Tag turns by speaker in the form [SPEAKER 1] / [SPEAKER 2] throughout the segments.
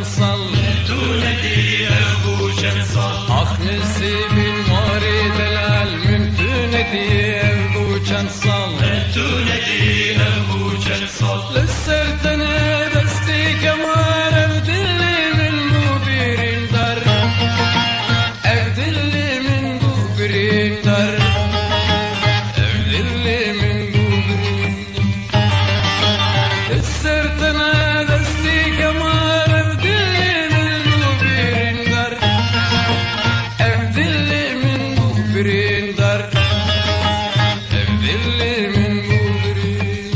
[SPEAKER 1] صل
[SPEAKER 2] ممتونتي أبو شنصل
[SPEAKER 1] أخ نسيب الماري دلال ممتونتي أبو شنصل
[SPEAKER 2] ممتونتي أبو شنصل
[SPEAKER 1] لسرتنا دستي كمان أبدلي من مبيرين در أبدلي من مبيرين در أبدلي من مبيرين لسرتنا دستي كمان أبدلي من مبيرين در أبدلي من مبيرين در أبدلي من مبيرين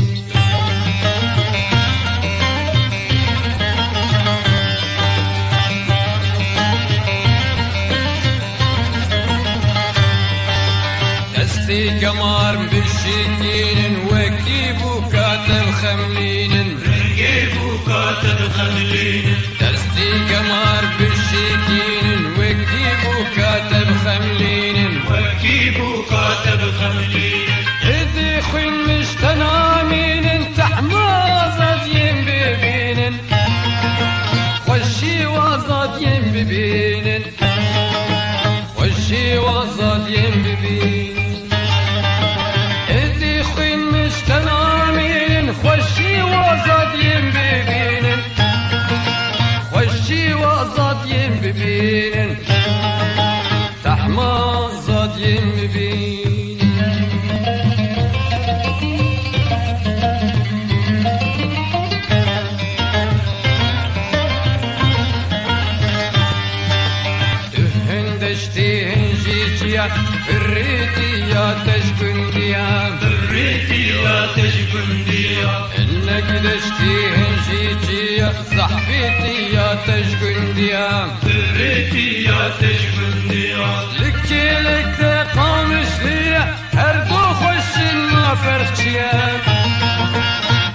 [SPEAKER 1] دستي قمر بالشكين وكيبو كاتب خملين
[SPEAKER 2] رقيبو كاتب خملين
[SPEAKER 1] دستي قمر بالشكين وكيبو كاتب خملين
[SPEAKER 2] وكيبو كاتب خملين
[SPEAKER 1] إذي خوين مش تنامين تحمازت يم ببين خشي وزاد يم ببين خشي وزاد يم ببين إذي خوين مش تنامين خشي وزاد يم ببين خشي وزاد يم ببين تحمازت يم ببين بريتي يا تشكنديا
[SPEAKER 2] بريتي يا تشكنديا
[SPEAKER 1] انك دشتي هنجيتي يا صاحبتي يا تشكنديا
[SPEAKER 2] بريتي يا تشكنديا
[SPEAKER 1] لكي لك تقامش لي هردو خوش ما فرشيا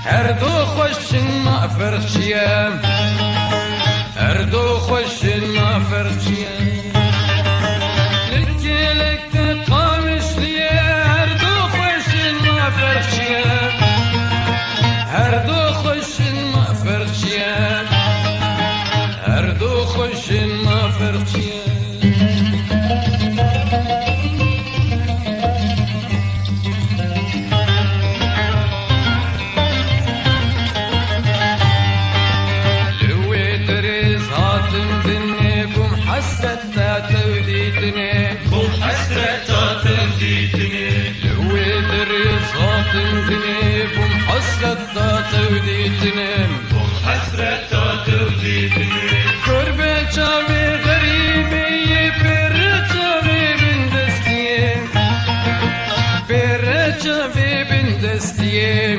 [SPEAKER 1] هردو خوش ما فرشيا هردو خوش ما فرشيا هردو خوش ما فرشيا لوي دريز هاتم دنيكم حسرة توديتني
[SPEAKER 2] بم حسرة توديتني
[SPEAKER 1] لوي دريز هاتم دنيكم حسرة توديتني
[SPEAKER 2] بم حسرة توديتني
[SPEAKER 1] قربة شامي غريبي برجامي بندستي برجامي بندستي